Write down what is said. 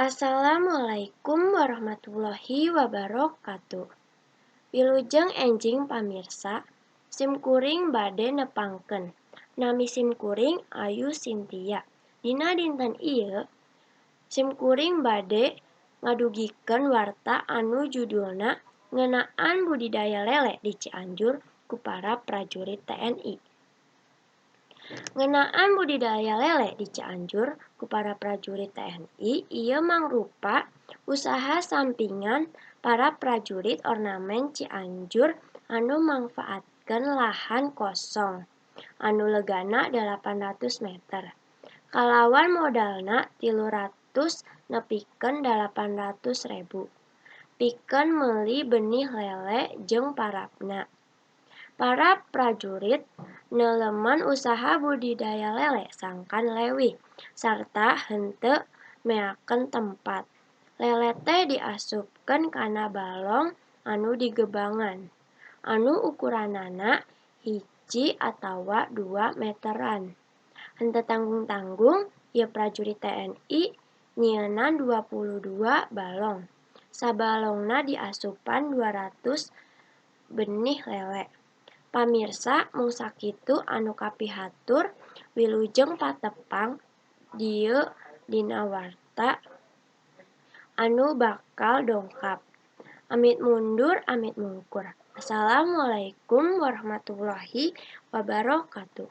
Assalamualaikum warahmatullahi wabarakatuh. Wilujeng enjing pamirsa, simkuring bade nepangkeun. Nami simkuring Ayu Cynthia. Dina dinten ieu, simkuring bade ngadugikeun warta anu judulna ngeunaan budidaya lele di Cianjur ku para prajurit TNI. Ngeunaan budidaya lele di Cianjur ku para prajurit TNI ieu mangrupa usaha sampingan para prajurit ornamen Cianjur anu mangfaatkeun lahan kosong anu legana 800 meter. Kalawan modalna 300 nepikeun 800.000 pikeun meuli benih lele jeung parabna. Para prajurit neuleuman usaha budidaya lele sangkan leuwih sarta henteu meakeun tempat. Lele teh diasupkeun kana balong anu digebangan, anu ukuranana 1 atawa 2 meteran. Henteu tanggung-tanggung ieu prajurit TNI nyieunnan 22 balong. Sabalongna diasupan 200 benih lele. Pamirsa mung sakitu anu kapihatur wilujeng patepang dieu dina warta anu bakal dongkap. Amit mundur amit mungkur. Assalamualaikum warahmatullahi wabarakatuh.